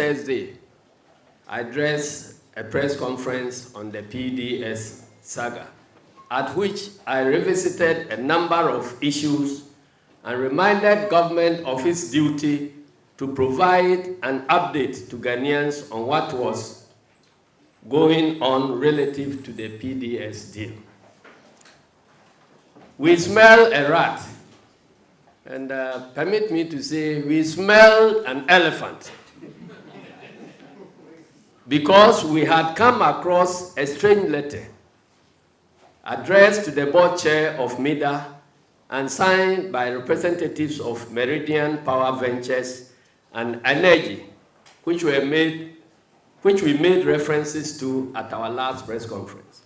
Thursday, I addressed a press conference on the PDS saga, at which I revisited a number of issues and reminded government of its duty to provide an update to Ghanaians on what was going on relative to the PDS deal. We smell a rat, and permit me to say we smell an elephant, because we had come across a strange letter addressed to the board chair of MIDA and signed by representatives of Meridian Power Ventures and Energy, which we made references to at our last press conference.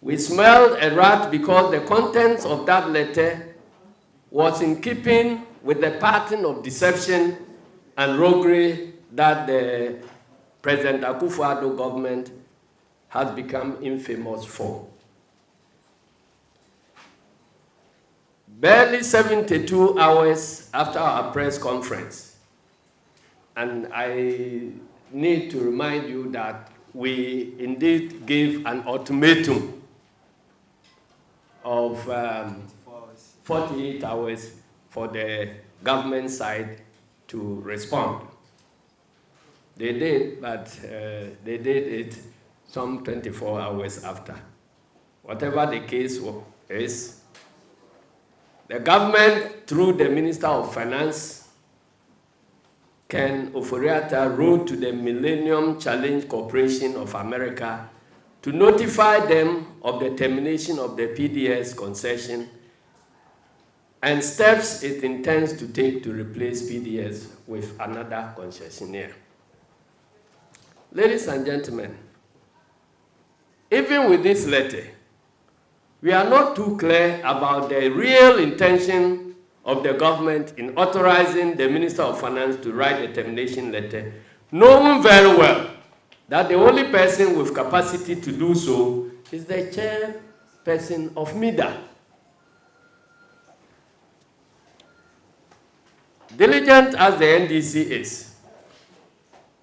We smelled a rat because the contents of that letter was in keeping with the pattern of deception and roguery that the President Akufo-Addo government has become infamous for. Barely 72 hours after our press conference, and I need to remind you that we indeed gave an ultimatum of 48 hours for the government side to respond. They did, but they did it some 24 hours after. Whatever the case is, the government, through the Minister of Finance, Ken Ofori-Atta, wrote to the Millennium Challenge Corporation of America to notify them of the termination of the PDS concession and steps it intends to take to replace PDS with another concessionaire. Ladies and gentlemen, even with this letter, we are not too clear about the real intention of the government in authorizing the Minister of Finance to write the termination letter, knowing very well that the only person with capacity to do so is the chairperson of MIDA. Diligent as the NDC is,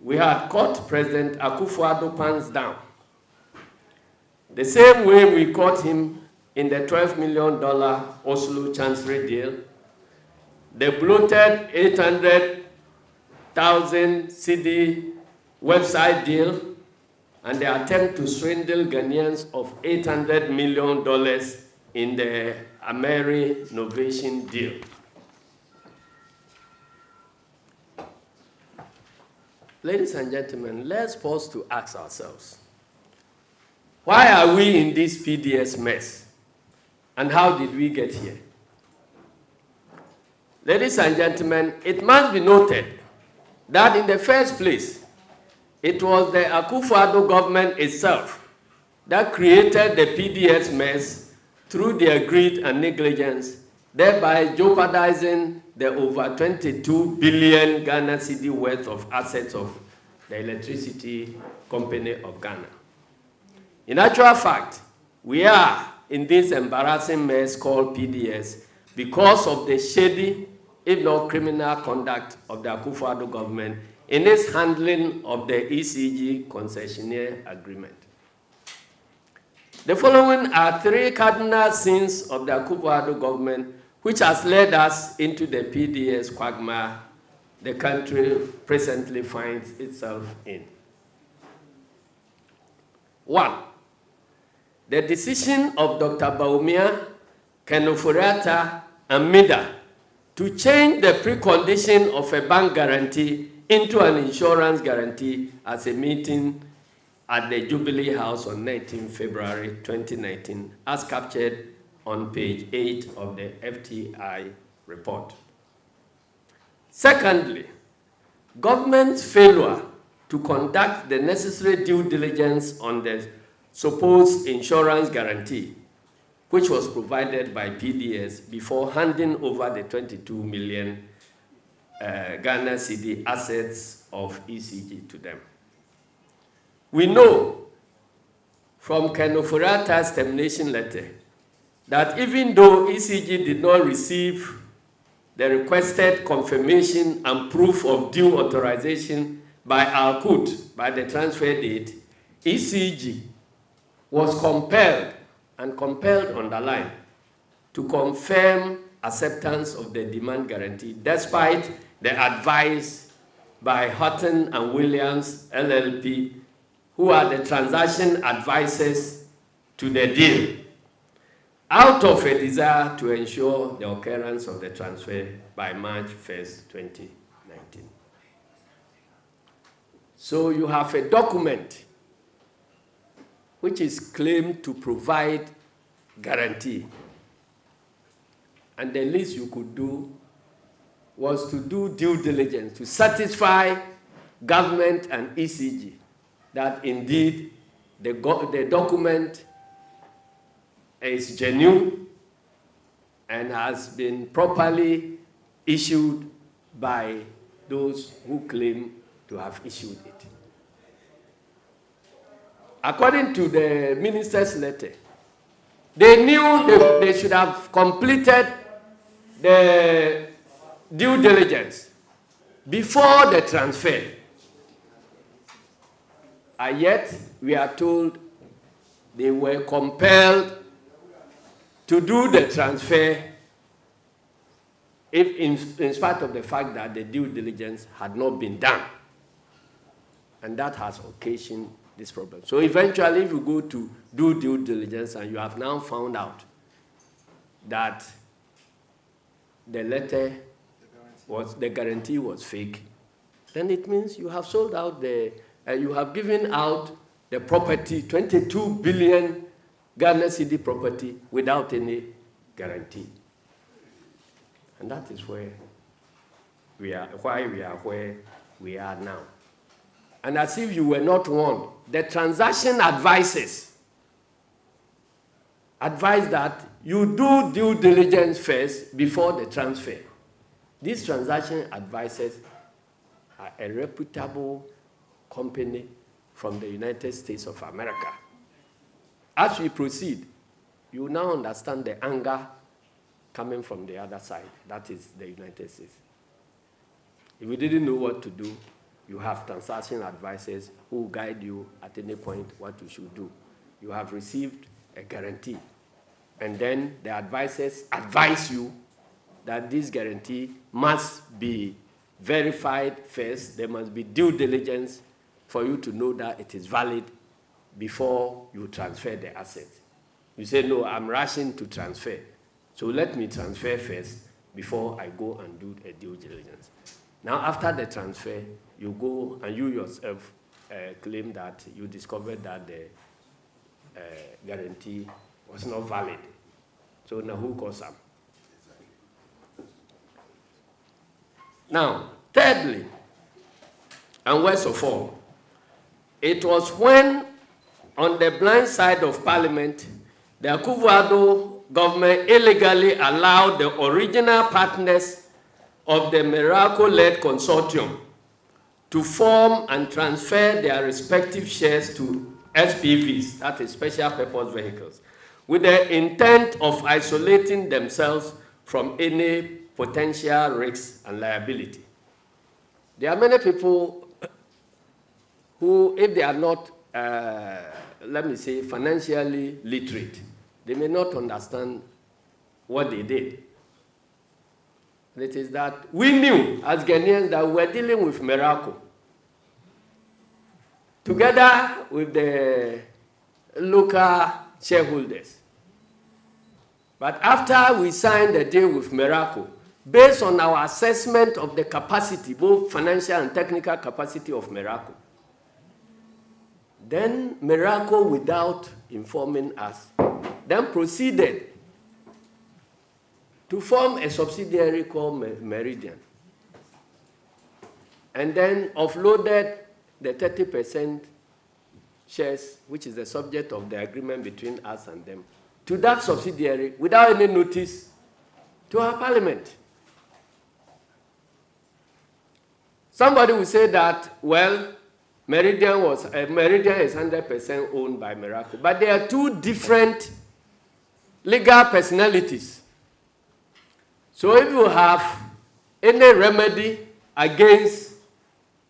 we had caught President Akufo-Addo pants down, the same way we caught him in the $12 million Oslo Chancery deal, the bloated 800,000 CD website deal, and the attempt to swindle Ghanaians of $800 million in the Ameri Novation deal. Ladies and gentlemen, let's pause to ask ourselves, why are we in this PDS mess? And how did we get here? Ladies and gentlemen, it must be noted that in the first place, it was the Akufo-Addo government itself that created the PDS mess through their greed and negligence, thereby jeopardizing the over 22 billion Ghana cedi worth of assets of the Electricity Company of Ghana. In actual fact, we are in this embarrassing mess called PDS because of the shady, if not criminal conduct of the Akufo-Addo government in its handling of the ECG concessionaire agreement. The following are three cardinal sins of the Akufo-Addo government which has led us into the PDS quagmire the country presently finds itself in. 1. The decision of Dr. Bawumia, Ken Ofori-Atta, and MIDA to change the precondition of a bank guarantee into an insurance guarantee at a meeting at the Jubilee House on 19 February 2019, as captured on page 8 of the FTI report. Secondly, government's failure to conduct the necessary due diligence on the supposed insurance guarantee, which was provided by PDS before handing over the 22 million Ghana cedi assets of ECG to them. We know from Ken Ofori-Atta's termination letter that even though ECG did not receive the requested confirmation and proof of due authorization by Alkut by the transfer date, ECG was compelled, and compelled on the line, to confirm acceptance of the demand guarantee, despite the advice by Houghton and Williams LLP, who are the transaction advisors to the deal, out of a desire to ensure the occurrence of the transfer by March 1st, 2019. So you have a document which is claimed to provide guarantee. And the least you could do was to do due diligence to satisfy government and ECG that indeed the document is genuine and has been properly issued by those who claim to have issued it. According to the minister's letter, they knew they should have completed the due diligence before the transfer. And yet, we are told they were compelled to do the transfer in spite of the fact that the due diligence had not been done. And that has occasioned this problem. So eventually, if you go to do due diligence and you have now found out that the letter the guarantee was fake, then it means you have sold out you have given out the property, 22 billion Ghana cedi property, without any guarantee. And that is why we are where we are now. And as if you were not warned, the transaction advisors advise that you do due diligence first before the transfer. These transaction advisors are a reputable company from the United States of America. As we proceed, you now understand the anger coming from the other side. That is the United States. If you didn't know what to do, you have transaction advisors who guide you at any point what you should do. You have received a guarantee. And then the advisors advise you that this guarantee must be verified first. There must be due diligence for you to know that it is valid before you transfer the assets. You say, no, I'm rushing to transfer. So let me transfer first before I go and do a due diligence. Now, after the transfer, you go and you yourself claim that you discovered that the guarantee was not valid. So now who goes up? Now, thirdly, and worst of all, it was when, on the blind side of Parliament, the Akufo-Addo government illegally allowed the original partners of the Miracle-led consortium to form and transfer their respective shares to SPVs, that is special purpose vehicles, with the intent of isolating themselves from any potential risks and liability. There are many people who, if they are not, let me say, financially literate, they may not understand what they did. It is that we knew, as Ghanaians, that we were dealing with Miracle, together with the local shareholders. But after we signed the deal with Miracle, based on our assessment of the capacity, both financial and technical capacity of Miracle, then Miracle, without informing us, then proceeded to form a subsidiary called Meridian, and then offloaded the 30% shares, which is the subject of the agreement between us and them, to that subsidiary without any notice to our Parliament. Somebody will say that, well, Meridian is 100% owned by Miracle, but they are two different legal personalities. So if you have any remedy against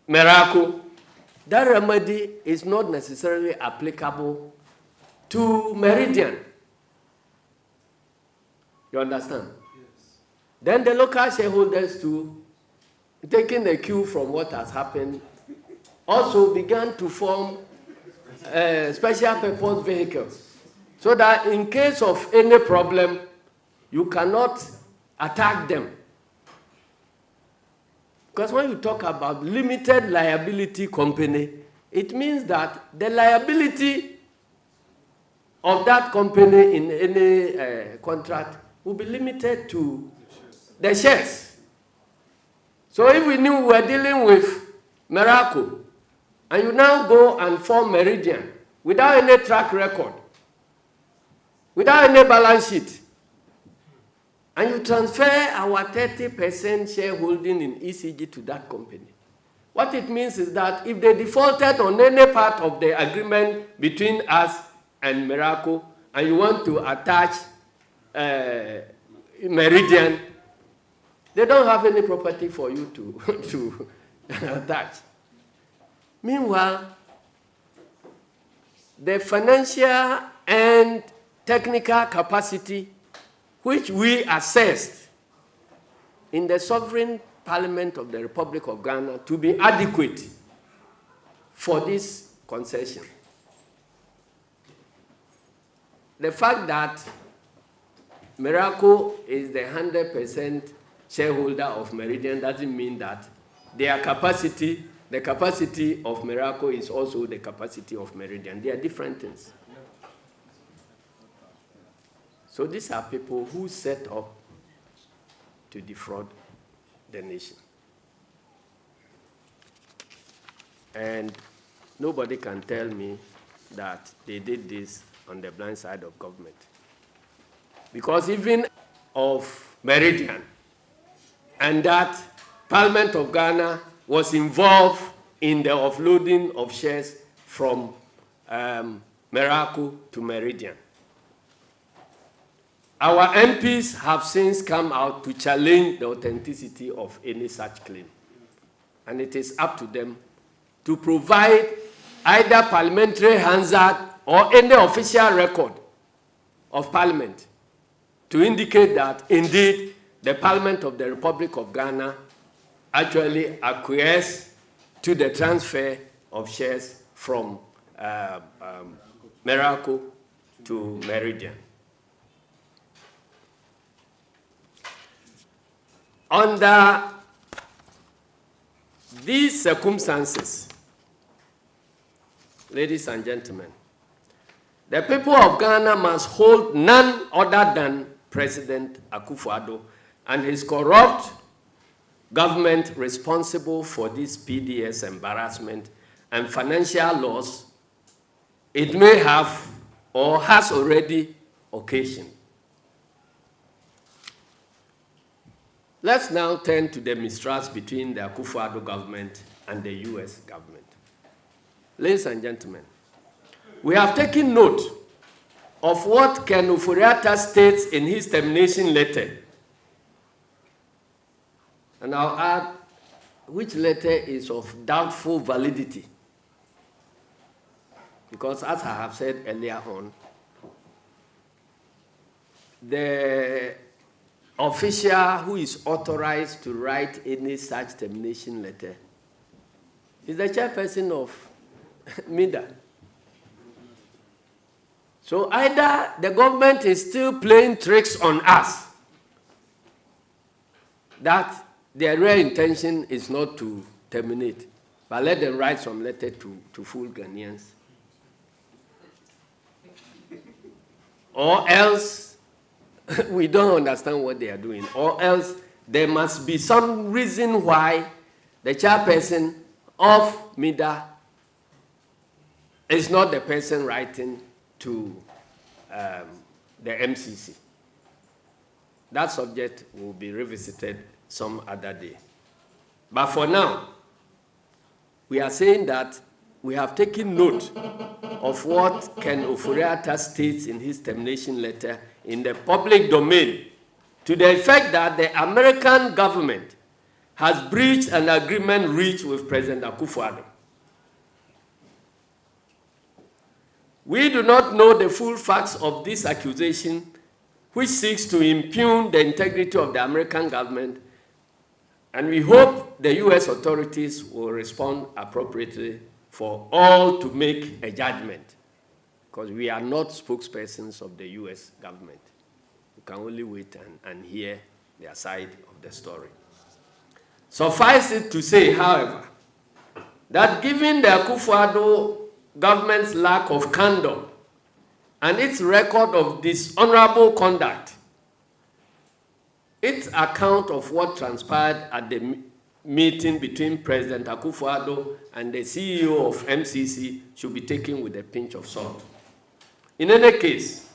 Miracle, that remedy is not necessarily applicable to Meridian. You understand? Yes. Then the local shareholders too, taking the cue from what has happened, also began to form special purpose vehicles, so that in case of any problem, you cannot attack them. Because when you talk about limited liability company, it means that the liability of that company in any contract will be limited to the shares. So if we knew we were dealing with Miracle, and you now go and form Meridian without any track record, without any balance sheet, and you transfer our 30% shareholding in ECG to that company, what it means is that if they defaulted on any part of the agreement between us and Miracle, and you want to attach Meridian, they don't have any property for you to attach. Meanwhile, the financial and technical capacity which we assessed in the Sovereign Parliament of the Republic of Ghana to be adequate for this concession. The fact that Miracle is the 100% shareholder of Meridian doesn't mean that their capacity, the capacity of Miracle is also the capacity of Meridian. They are different things. So these are people who set up to defraud the nation. And nobody can tell me that they did this on the blind side of government. Because even of Meridian, and that Parliament of Ghana was involved in the offloading of shares from Miracle to Meridian. Our MPs have since come out to challenge the authenticity of any such claim. And it is up to them to provide either parliamentary Hansard or any official record of Parliament to indicate that, indeed, the Parliament of the Republic of Ghana actually acquiesced to the transfer of shares from Miracle to Meridian. Under these circumstances, ladies and gentlemen, the people of Ghana must hold none other than President Akufo-Addo and his corrupt government responsible for this PDS embarrassment and financial loss it may have or has already occasioned. Let's now turn to the mistrust between the Akufo-Addo government and the US government. Ladies and gentlemen, we have taken note of what Ken Ofori-Atta states in his termination letter. And I'll add which letter is of doubtful validity. Because as I have said earlier on, the official who is authorized to write any such termination letter is the chairperson of MIDA. So either the government is still playing tricks on us, that their real intention is not to terminate, but let them write some letter to fool Ghanaians. Or else, we don't understand what they are doing. Or else, there must be some reason why the chairperson of MIDA is not the person writing to the MCC. That subject will be revisited some other day. But for now, we are saying that we have taken note of what Ken Ofori-Atta states in his termination letter in the public domain, to the effect that the American government has breached an agreement reached with President Akufo-Addo. We do not know the full facts of this accusation, which seeks to impugn the integrity of the American government, and we hope the U.S. authorities will respond appropriately for all to make a judgment, because we are not spokespersons of the U.S. government. We can only wait and hear their side of the story. Suffice it to say, however, that given the Akufo-Addo government's lack of candor and its record of dishonorable conduct, its account of what transpired at the meeting between President Akufo-Addo and the CEO of MCC should be taken with a pinch of salt. In any case,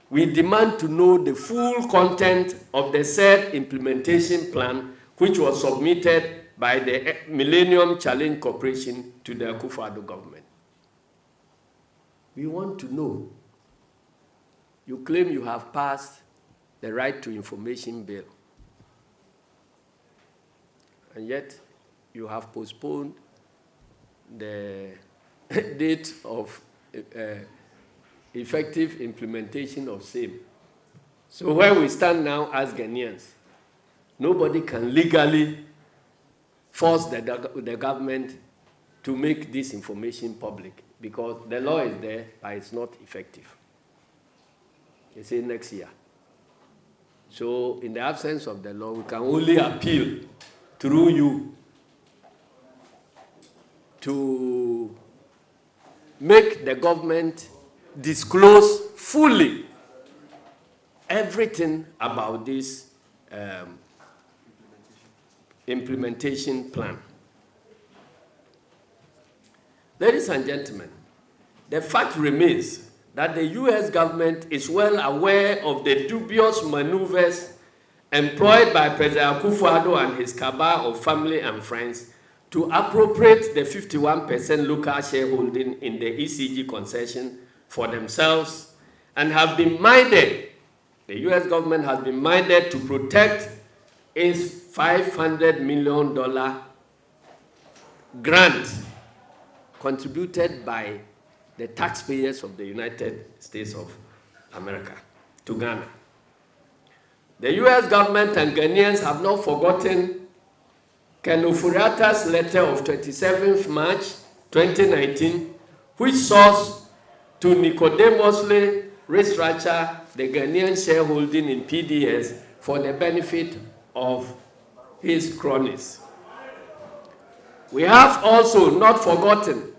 we demand to know the full content of the said implementation plan, which was submitted by the Millennium Challenge Corporation to the Akufo-Addo government. We want to know. You claim you have passed the Right to Information Bill, and yet you have postponed the date of effective implementation of same. So where we stand now as Ghanaians, nobody can legally force the government to make this information public, because the law is there, but it's not effective. They say next year. So in the absence of the law, we can only appeal through you to make the government disclose fully everything about this implementation plan. Ladies and gentlemen, the fact remains that the U.S. government is well aware of the dubious maneuvers employed by President Akufo-Addo and his cabal of family and friends to appropriate the 51% local shareholding in the ECG concession for themselves, and have been minded, the U.S. government has been minded to protect its $500 million grant contributed by the taxpayers of the United States of America to Ghana. The U.S. government and Ghanaians have not forgotten Ken Ofori-Atta's letter of 27th March 2019, which sought to nicodemously restructure the Ghanaian shareholding in PDS for the benefit of his cronies. We have also not forgotten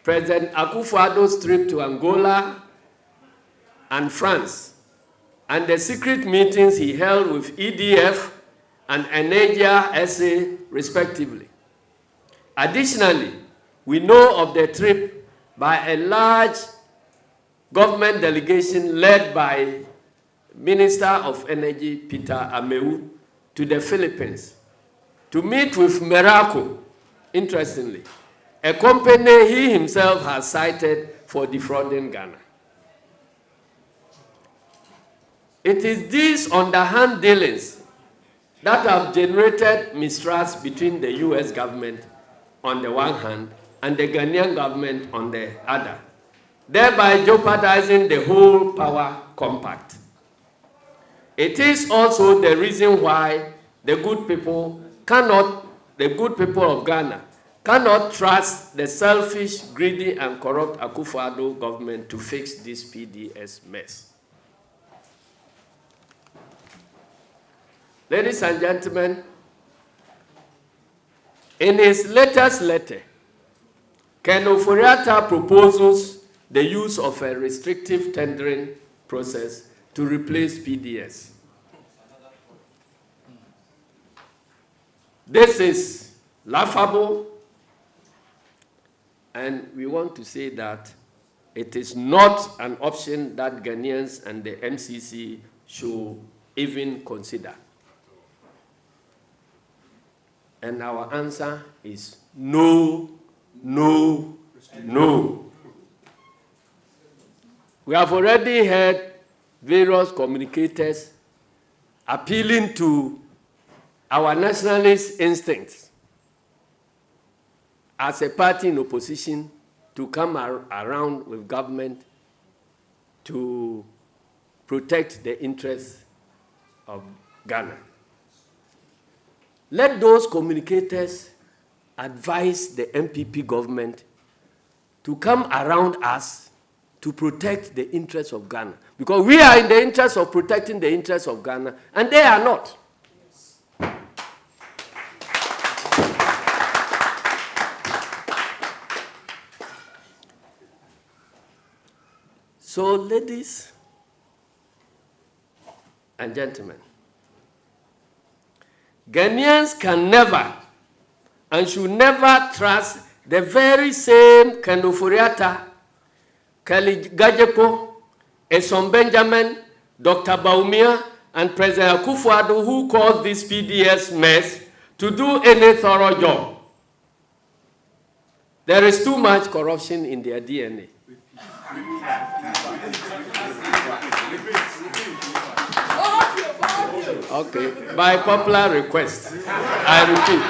President Akufo-Addo's trip to Angola and France, and the secret meetings he held with EDF and Energia SA, respectively. Additionally, we know of the trip by a large government delegation led by Minister of Energy Peter Amewu to the Philippines to meet with Merako, interestingly, a company he himself has cited for defrauding Ghana. It is these underhand dealings that have generated mistrust between the U.S. government on the one hand and the Ghanaian government on the other, thereby jeopardizing the whole power compact. It is also the reason why the good people of Ghana cannot trust the selfish, greedy, and corrupt Akufo-Addo government to fix this PDS mess. Ladies and gentlemen, in his latest letter, Ken Ofori-Atta proposes the use of a restrictive tendering process to replace PDS. This is laughable, and we want to say that it is not an option that Ghanaians and the MCC should even consider. And our answer is no, no, no. We have already heard various communicators appealing to our nationalist instincts as a party in opposition to come around with government to protect the interests of Ghana. Let those communicators advise the MPP government to come around us to protect the interests of Ghana. Because we are in the interest of protecting the interests of Ghana, and they are not. So, ladies and gentlemen, Ghanaians can never and should never trust the very same Kenufuriata, Kelly Gajepo, Eson Benjamin, Dr. Baumia, and President Akufo-Addo, who caused this PDS mess, to do any thorough job. There is too much corruption in their DNA. Okay, by popular request, I repeat.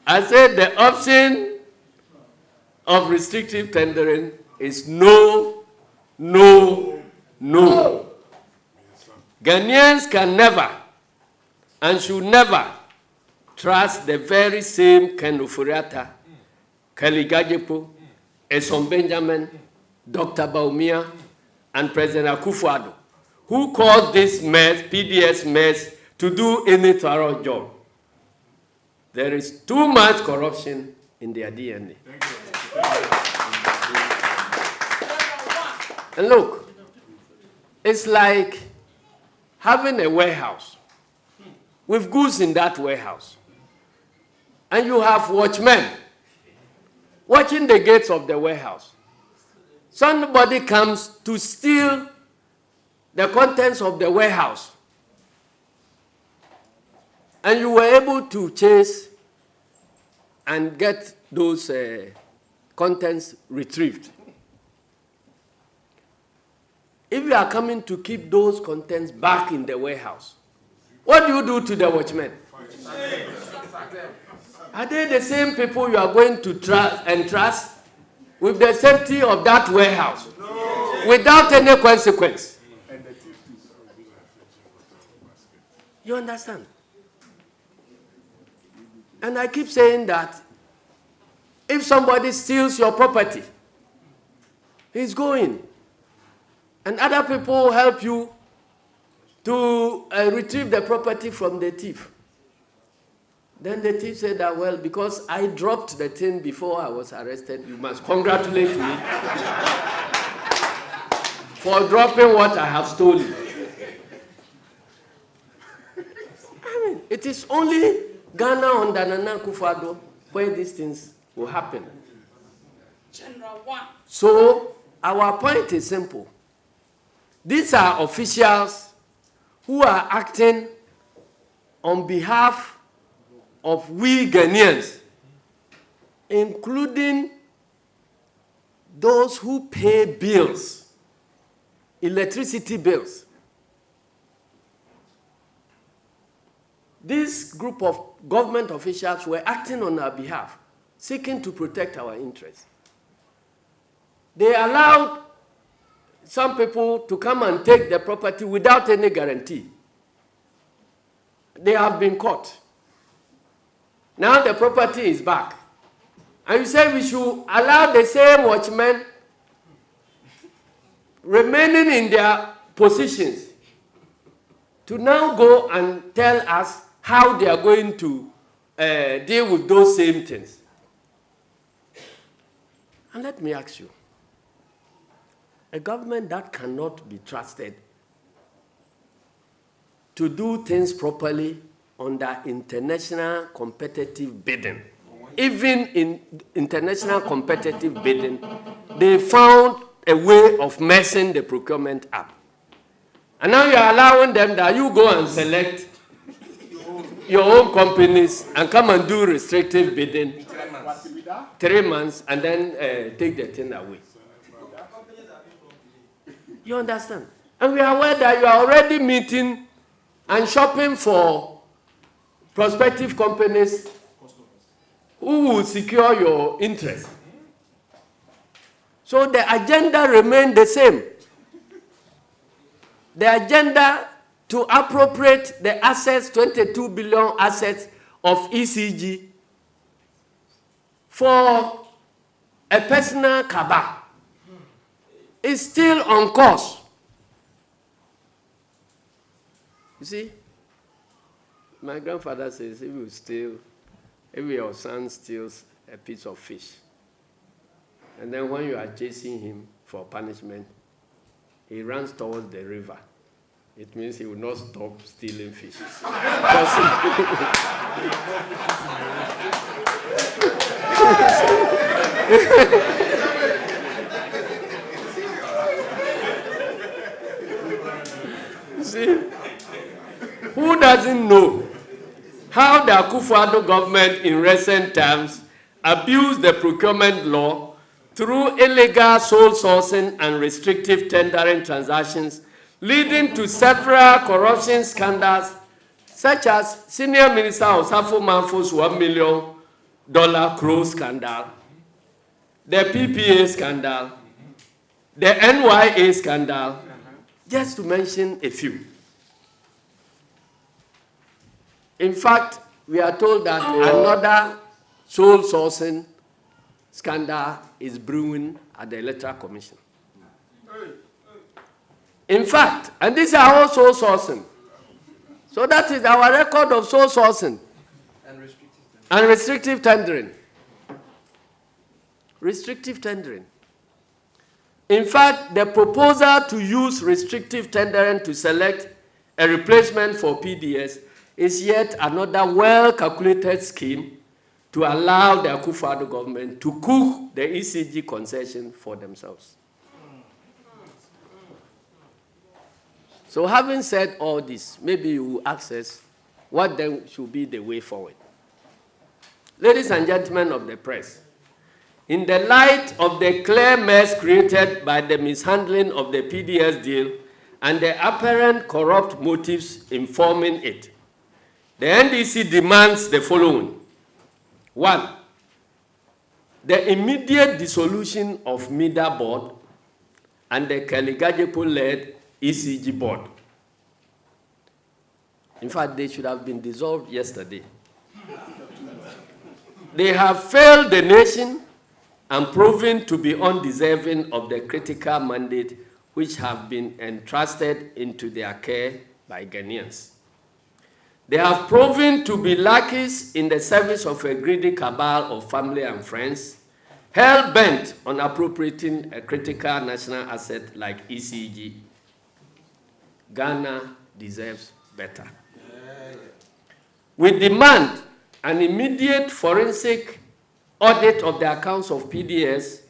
I said the option of restrictive tendering is no, no, no. Ghanaians can never and should never trust the very same Kenufuriata, Kelly Gajepo, Eson Benjamin, Dr. Baumia, and President Akufo-Addo, who caused this mess, PDS mess, to do any thorough job. There is too much corruption in their DNA. And look, it's like having a warehouse with goods in that warehouse. And you have watchmen watching the gates of the warehouse. Somebody comes to steal the contents of the warehouse. And you were able to chase and get those contents retrieved. If you are coming to keep those contents back in the warehouse, what do you do to the watchmen? Are they the same people you are going to entrust with the safety of that warehouse without any consequence? You understand? And I keep saying that if somebody steals your property, he's going. And other people help you to retrieve the property from the thief. Then the thief said that, well, because I dropped the thing before I was arrested, you must congratulate me for dropping what I have stolen. I mean, it is only Ghana under Nana Akufo-Addo where these things will happen. So our point is simple. These are officials who are acting on behalf of we Ghanaians, including those who pay bills, electricity bills. This group of government officials were acting on our behalf, seeking to protect our interests. They allowed some people to come and take the property without any guarantee. They have been caught. Now the property is back. And you say we should allow the same watchmen remaining in their positions to now go and tell us how they are going to deal with those same things. And let me ask you, a government that cannot be trusted to do things properly under international competitive bidding. Even in international competitive bidding, they found a way of messing the procurement up. And now you are allowing them that you go and select your own companies and come and do restrictive bidding 3 months and then take the thing away. You understand? And we are aware that you are already meeting and shopping for prospective companies who will secure your interest. So the agenda remained the same. The agenda to appropriate the assets, 22 billion assets of ECG for a personal cabal is still on course. You see, my grandfather says, if your son steals a piece of fish, and then when you are chasing him for punishment, he runs towards the river, it means he will not stop stealing fishes. See, who doesn't know how the Akufo-Addo government in recent times abused the procurement law through illegal sole sourcing and restrictive tendering transactions, leading to several corruption scandals, such as Senior Minister Osafo Manfo's $1 million crow scandal, the PPA scandal, the NYA scandal, just to mention a few. In fact, we are told that another sole sourcing scandal is brewing at the Electoral Commission. In fact, and these are all sole sourcing. So that is our record of sole sourcing and restrictive tendering. Restrictive tendering. In fact, the proposal to use restrictive tendering to select a replacement for PDS is yet another well-calculated scheme to allow the Akufo-Addo government to cook the ECG concession for themselves. So having said all this, maybe you will ask us what then should be the way forward. Ladies and gentlemen of the press, in the light of the clear mess created by the mishandling of the PDS deal and the apparent corrupt motives informing it, the NDC demands the following. 1, the immediate dissolution of MIDA board and the Keligajepo-led ECG board. In fact, they should have been dissolved yesterday. They have failed the nation and proven to be undeserving of the critical mandate which have been entrusted into their care by Ghanaians. They have proven to be lackeys in the service of a greedy cabal of family and friends, hell-bent on appropriating a critical national asset like ECG. Ghana deserves better. We demand an immediate forensic audit of the accounts of PDS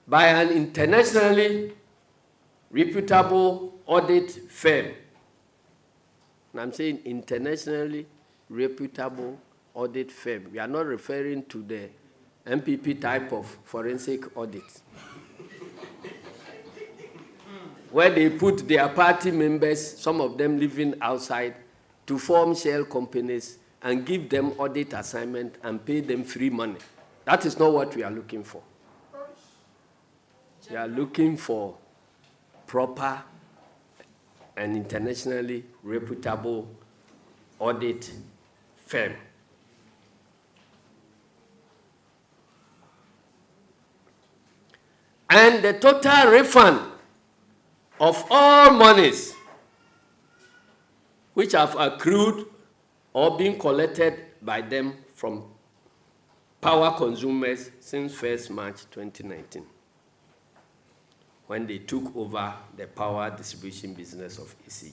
by an internationally reputable audit firm. And I'm saying internationally reputable audit firm. We are not referring to the MPP type of forensic audit, where they put their party members, some of them living outside, to form shell companies and give them audit assignment and pay them free money. That is not what we are looking for. We are looking for proper and internationally reputable audit firm. And the total refund of all monies which have accrued or been collected by them from power consumers since 1st March 2019, when they took over the power distribution business of ECG.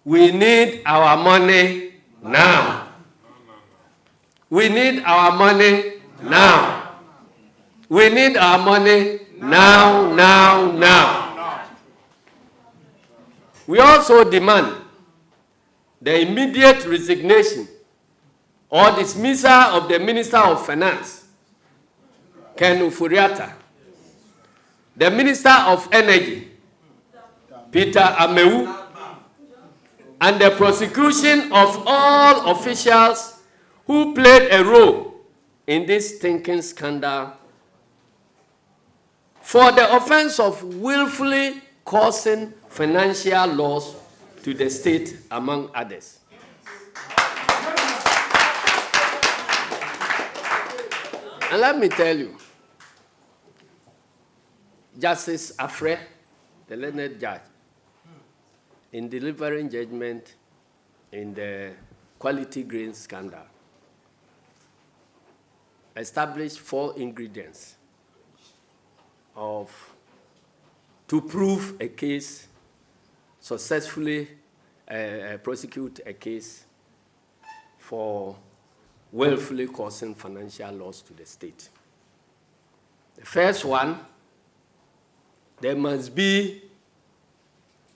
We need our money now. We need our money now. We need our money now. We also demand the immediate resignation or dismissal of the Minister of Finance, Ken Ufuriata, the Minister of Energy, Peter Amewu, and the prosecution of all officials who played a role in this stinking scandal for the offense of willfully causing financial loss to the state, among others. And let me tell you, Justice Afre, the learned judge, in delivering judgment in the quality grain scandal, established 4 ingredients to prove a case, successfully prosecute a case for willfully causing financial loss to the state. The first one, there must be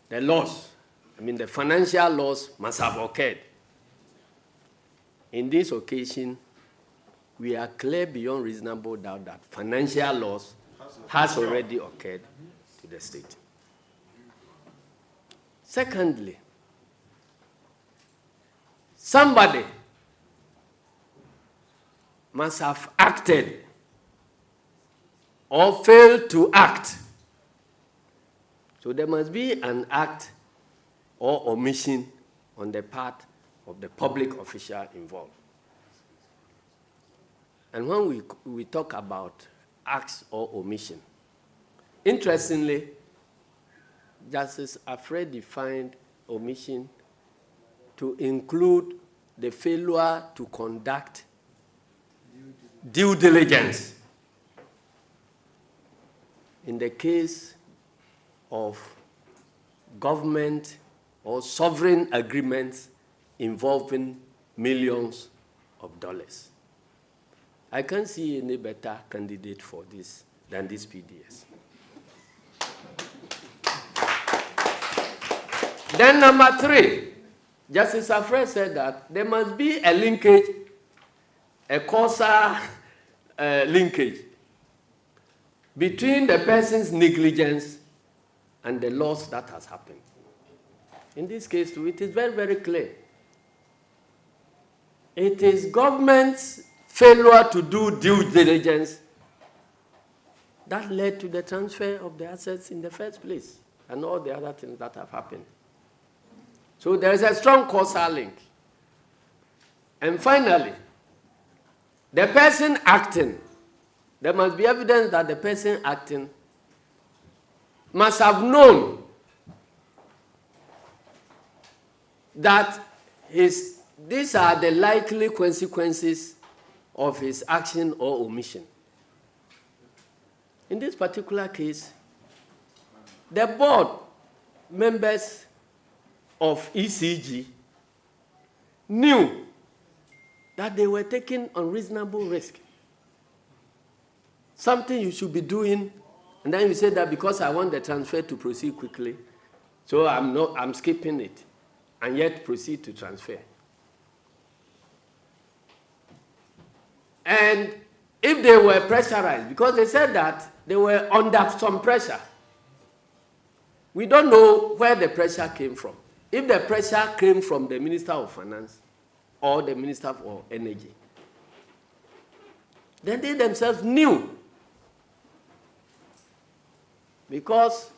the loss. The financial loss must have occurred. In this occasion, we are clear beyond reasonable doubt that financial loss has already occurred to the state. Secondly, somebody must have acted or failed to act. So there must be an act or omission on the part of the public official involved. And when we talk about acts or omission, interestingly, Justice Afre defined omission to include the failure to conduct due diligence in the case of government or sovereign agreements involving millions of dollars. I can't see any better candidate for this than this PDS. Then number 3, Justice Afre said that there must be a linkage, a causal linkage between the person's negligence and the loss that has happened. In this case, too, it is very, very clear. It is government's failure to do due diligence that led to the transfer of the assets in the first place and all the other things that have happened. So there is a strong causal link. And finally, the person acting, there must be evidence that the person acting must have known that these are the likely consequences of his action or omission. In this particular case, the board members of ECG knew that they were taking unreasonable risk. Something you should be doing, and then you say that because I want the transfer to proceed quickly, so I'm skipping it, and yet proceed to transfer. And if they were pressurized, because they said that they were under some pressure, we don't know where the pressure came from. If the pressure came from the Minister of Finance or the Minister of Energy, then they themselves knew. Because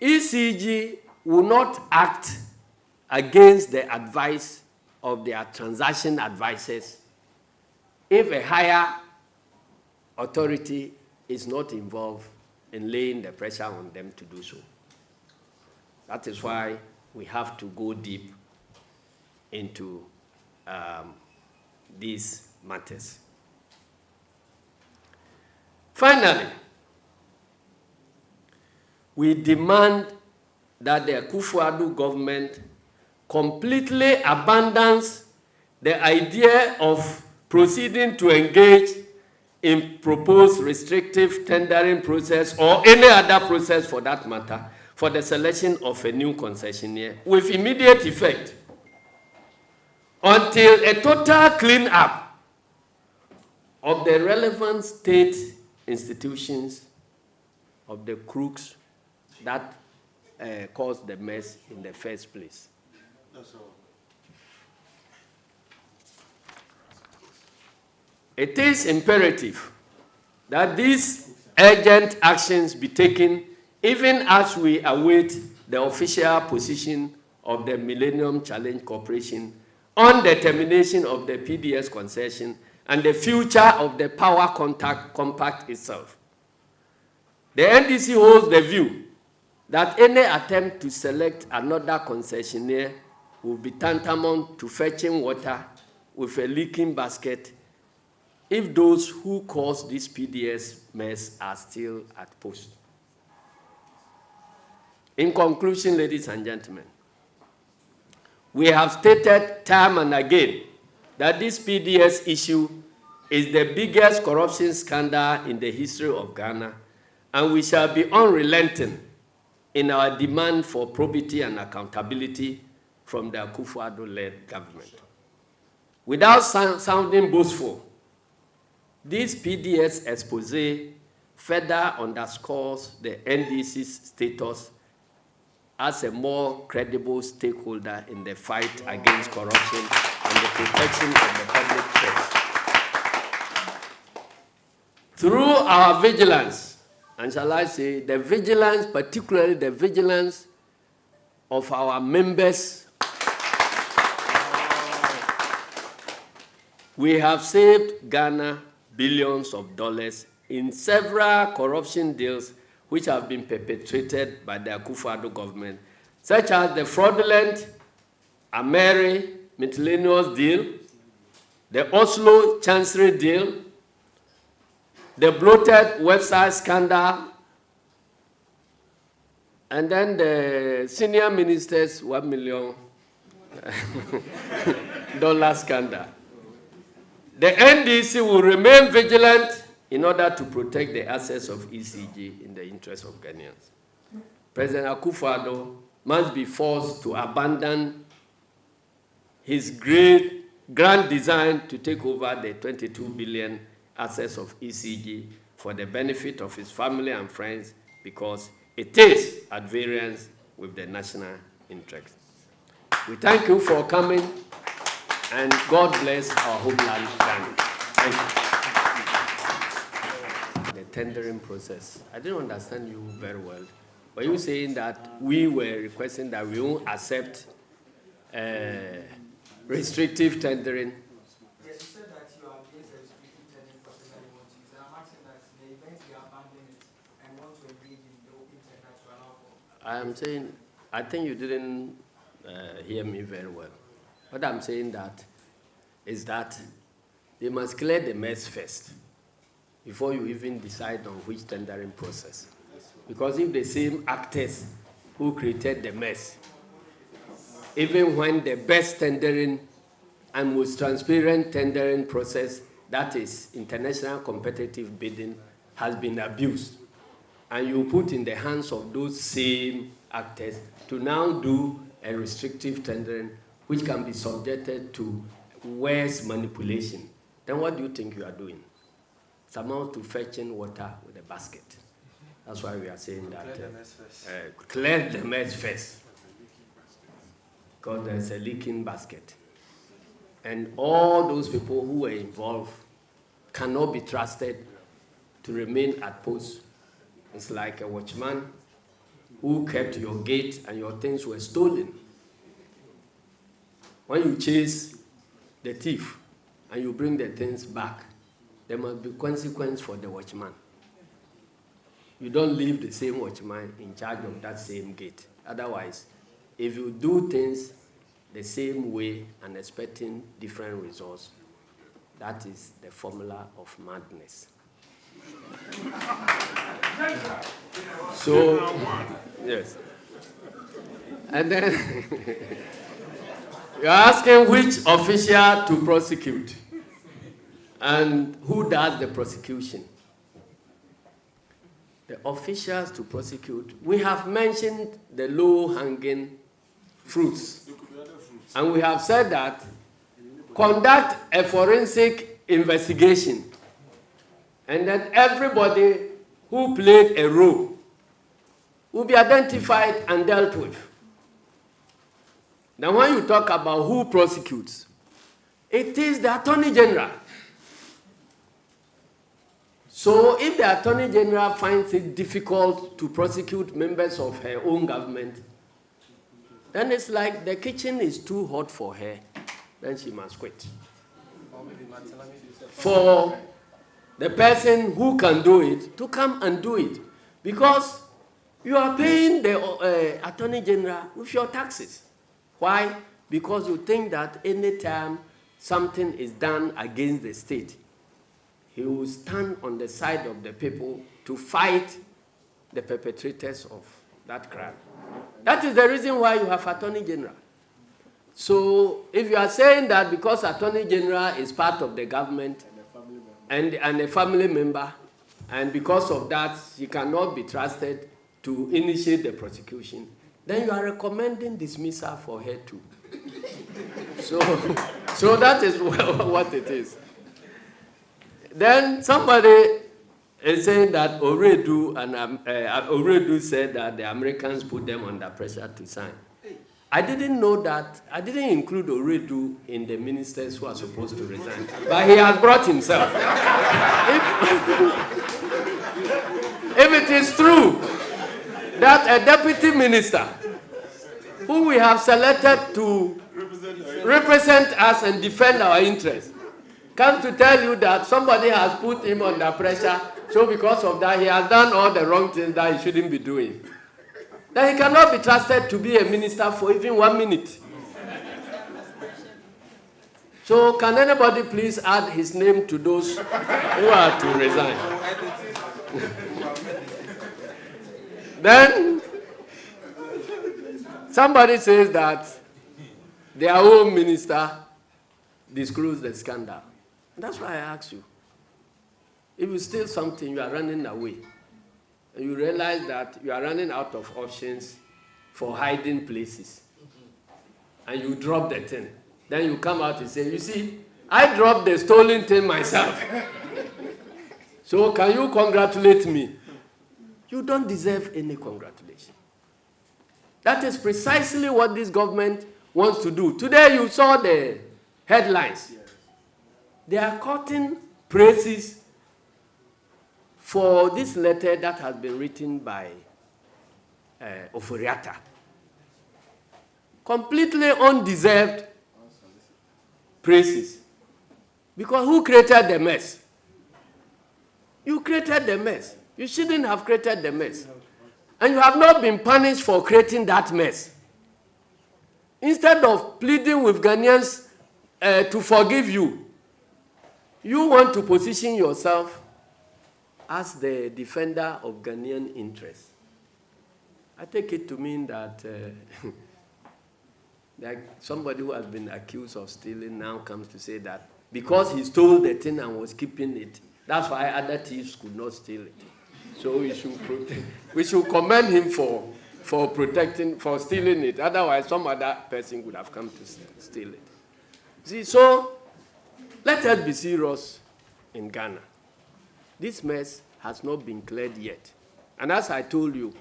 ECG will not act against the advice of their transaction advisors if a higher authority is not involved in laying the pressure on them to do so. That is why we have to go deep into these matters. Finally, we demand that the Akufo-Addo government completely abandons the idea of proceeding to engage in proposed restrictive tendering process or any other process for that matter for the selection of a new concessionaire with immediate effect until a total clean-up of the relevant state institutions, of the crooks that caused the mess in the first place. That's all. It is imperative that these urgent actions be taken even as we await the official position of the Millennium Challenge Corporation on the termination of the PDS concession and the future of the power compact itself. The NDC holds the view that any attempt to select another concessionaire will be tantamount to fetching water with a leaking basket if those who caused this PDS mess are still at post. In conclusion, ladies and gentlemen, we have stated time and again that this PDS issue is the biggest corruption scandal in the history of Ghana, and we shall be unrelenting in our demand for probity and accountability from the Akufo-Addo-led government. Without sounding boastful, this PDS expose further underscores the NDC's status as a more credible stakeholder in the fight against corruption and the protection of the public trust. Through our vigilance, and shall I say, the vigilance, particularly the vigilance of our members, we have saved Ghana billions of dollars in several corruption deals which have been perpetrated by the Akufo-Addo government, such as the fraudulent Ameri miscellaneous deal, the Oslo Chancery deal, the bloated website scandal, and then the senior minister's $1 million scandal. The NDC will remain vigilant in order to protect the assets of ECG in the interest of Ghanaians. President Akufo-Addo must be forced to abandon his grand design to take over the 22 billion assets of ECG for the benefit of his family and friends, because it is at variance with the national interest. We thank you for coming, and God bless our homeland, Ghana. Thank you. The tendering process. I didn't understand you very well. Were you saying that we were requesting that we won't accept restrictive tendering? Yes, you said that you are against the restrictive tendering process that you want to use. And I'm asking that in the event you abandon it and want to engage in the open tender to allow for. I am saying, I think you didn't hear me very well. What I'm saying is that they must clear the mess first before you even decide on which tendering process. Because if the same actors who created the mess, even when the best tendering and most transparent tendering process, that is international competitive bidding, has been abused, and you put in the hands of those same actors to now do a restrictive tendering, which can be subjected to worse manipulation, then what do you think you are doing? It's amount to fetching water with a basket. That's why we are saying that clear the mess first, because there's a leaking basket. And all those people who were involved cannot be trusted to remain at post. It's like a watchman who kept your gate and your things were stolen. When you chase the thief and you bring the things back, there must be consequence for the watchman. You don't leave the same watchman in charge of that same gate. Otherwise, if you do things the same way and expecting different results, that is the formula of madness. So, yes. And then you're asking which official to prosecute and who does the prosecution. The officials to prosecute, we have mentioned the low-hanging fruits. And we have said that conduct a forensic investigation, and that everybody who played a role, will be identified and dealt with. Now, when you talk about who prosecutes, it is the Attorney General. So if the Attorney General finds it difficult to prosecute members of her own government, then it's like the kitchen is too hot for her, then she must quit. For the person who can do it to come and do it, because you are paying the Attorney General with your taxes. Why? Because you think that any time something is done against the state, he will stand on the side of the people to fight the perpetrators of that crime. That is the reason why you have Attorney General. So if you are saying that because Attorney General is part of the government and a family member, and because of that he cannot be trusted to initiate the prosecution, then you are recommending dismissal for her too. So that is what it is. Then somebody is saying that Oredu said that the Americans put them under pressure to sign. I didn't know that. I didn't include Oredu in the ministers who are supposed to resign. But he has brought himself. If it is true that a deputy minister who we have selected to represent us and defend our interests comes to tell you that somebody has put him under pressure, so because of that he has done all the wrong things that he shouldn't be doing, then he cannot be trusted to be a minister for even 1 minute. So can anybody please add his name to those who are to resign? Then somebody says that their own minister disclosed the scandal. That's why I ask you. If you steal something, you are running away. And you realize that you are running out of options for hiding places. And you drop the thing. Then you come out and say, you see, I dropped the stolen thing myself. So can you congratulate me? You don't deserve any congratulation. That is precisely what this government wants to do. Today you saw the headlines. They are courting praises for this letter that has been written by Oforiatta. Completely undeserved praises. Because who created the mess? You created the mess. You shouldn't have created the mess. And you have not been punished for creating that mess. Instead of pleading with Ghanaians to forgive you, you want to position yourself as the defender of Ghanaian interests. I take it to mean that like somebody who has been accused of stealing now comes to say that because he stole the thing and was keeping it, that's why other thieves could not steal it. So we should commend him for stealing it. Otherwise, some other person would have come to steal it. See, so let us be serious in Ghana. This mess has not been cleared yet. And as I told you,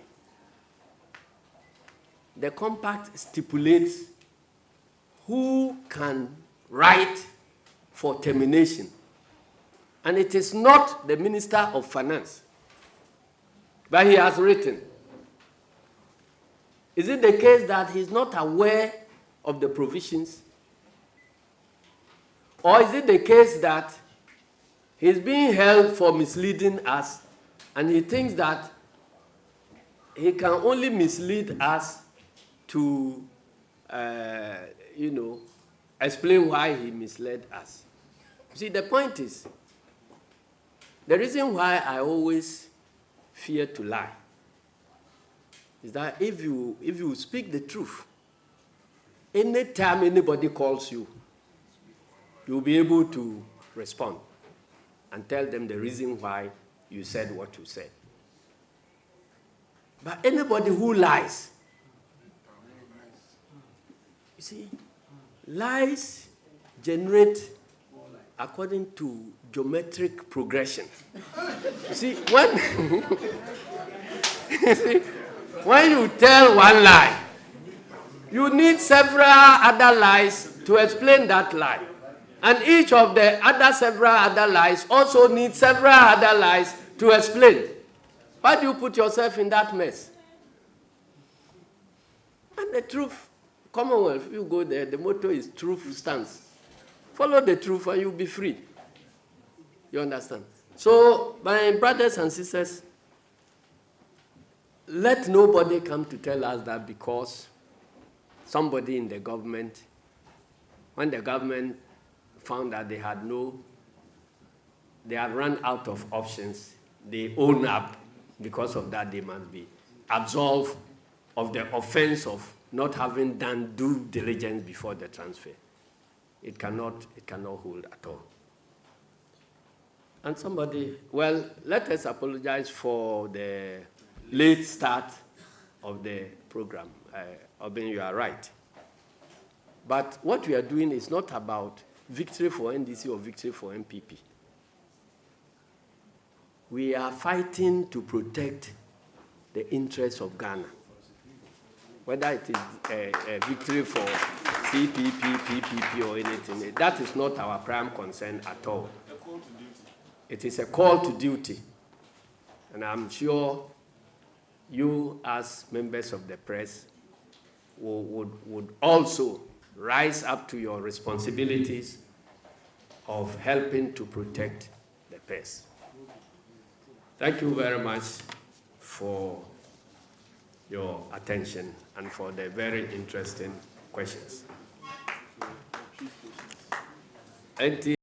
the compact stipulates who can write for termination. And it is not the Minister of Finance, but he has written. Is it the case that he's not aware of the provisions? Or is it the case that he's being held for misleading us and he thinks that he can only mislead us to, explain why he misled us? See, the point is, the reason why I always fear to lie is that if you speak the truth, anytime anybody calls you, you'll be able to respond and tell them the reason why you said what you said. But anybody who lies, you see, lies generate according to geometric progression. You see, when you tell one lie, you need several other lies to explain that lie. And each of the other several other lies also need several other lies to explain. Why do you put yourself in that mess? And the truth, Commonwealth, you go there, the motto is truth stands. Follow the truth and you'll be free. You understand? So, my brothers and sisters, let nobody come to tell us that because somebody in the government, when the government found that they had run out of options, they own up. Because of that, they must be absolved of the offense of not having done due diligence before the transfer. It cannot hold at all. And somebody, well, let us apologize for the late start of the program. Obin, you are right. But what we are doing is not about victory for NDC or victory for MPP. We are fighting to protect the interests of Ghana. Whether it is a victory for CPP, PPP, or anything, that is not our prime concern at all. It is a call to duty. And I'm sure you, as members of the press, would also rise up to your responsibilities of helping to protect the press. Thank you very much for your attention and for the very interesting questions. NT